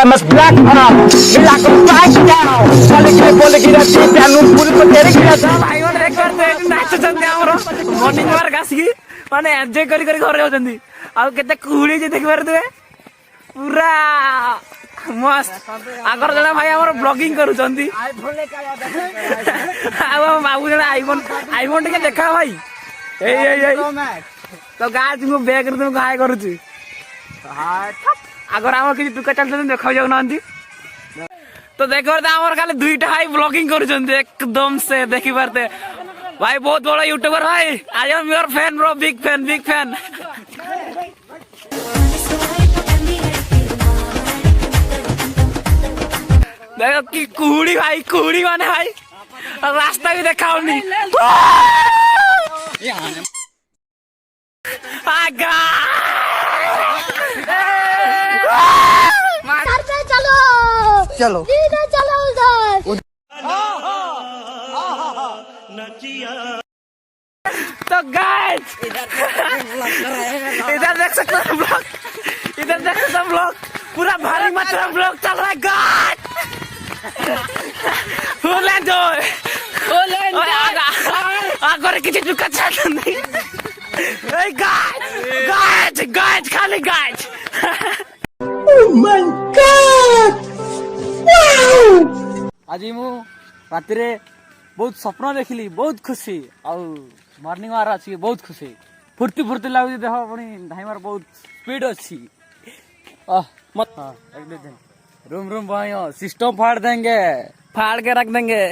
famous black arm. Me like a black down. बोले कि रखी प्यानू फुल को तेरे किया था भाई मन रेकॉर्ड दे नाच चंदे हमरो मॉर्निंग वार आसी माने एन्जॉय करी करी घर जाउछंदी आ केते कुहली जे देख पारदे पूरा मस्त आगर जणा भाई हमर ब्लॉगिंग करूछंदी आईफोन ले का आ बाबू जणा आईफोन के देखा भाई ए तो गाज मु बैग रे तुम गाय करूची आगर हमर कि टुका चलते देखा जाउ नांदी तो देखो हमारे खाली दुईटा भाई ब्लॉगिंग करूछंदी एकदम से देखी पारते भाई बहुत बड़ा यूट्यूबर भाई I am your fan bro big fan देखो कि कुहड़ी माने भाई रास्ता भी देखा नहीं चलो चलो उधर तो गाइस इधर देख सकते हैं ब्लॉग पूरा भारी मात्रा में ब्लॉग चल रहा है गाइस फुल एंजॉय आगे किसी चुका चाहता नहीं गाइस खाली गाइस Oh my God! आज मु राति रे बहुत स्वप्न देखिली बहुत खुशी और मॉर्निंग वार अच्छी बहुत खुशी फुर्ती लगुच देह पुणी धाइमार बहुत स्पीड अच्छी मत रूम भाइयों सिस्टम फाड़ के रख देंगे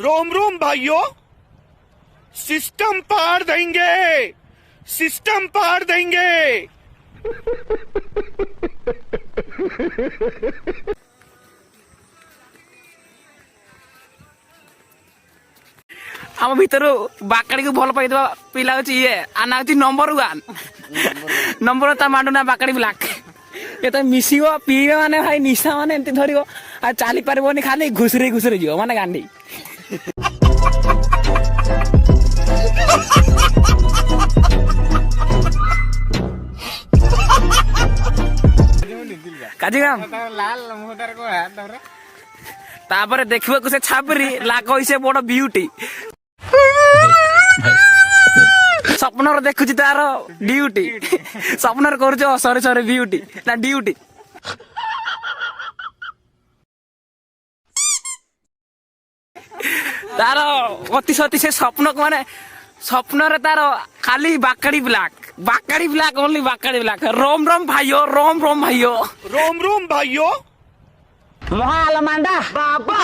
रोम भाइयों सिस्टम पार देंगे आम भीतर बाकाड़ी को भल पाई पिला ये आना नंबर 1 नंबर ता मांडुना बाकाड़ी ब्लैक ये तो मिसिबो पीबे माने भाई निशा माने एंती धरिबो आ चाली पारबोनी खाली घुसरे जियो माने गांडी काजीगाम लाल मुहदर को है तोरे तापर देखबो को से छापरी लागो इसे बड़ ब्यूटी सपनर देखुची तार ड्यूटी सपनर करछो सॉरी ब्यूटी ना ड्यूटी तार अति सती से स्वप्न को माने स्वप्न रे तार खाली बाकाड़ी ब्लैक ओनली बाकाड़ी ब्लैक रोम भाइयों रोम भाइयों वाह लमांडा बाबा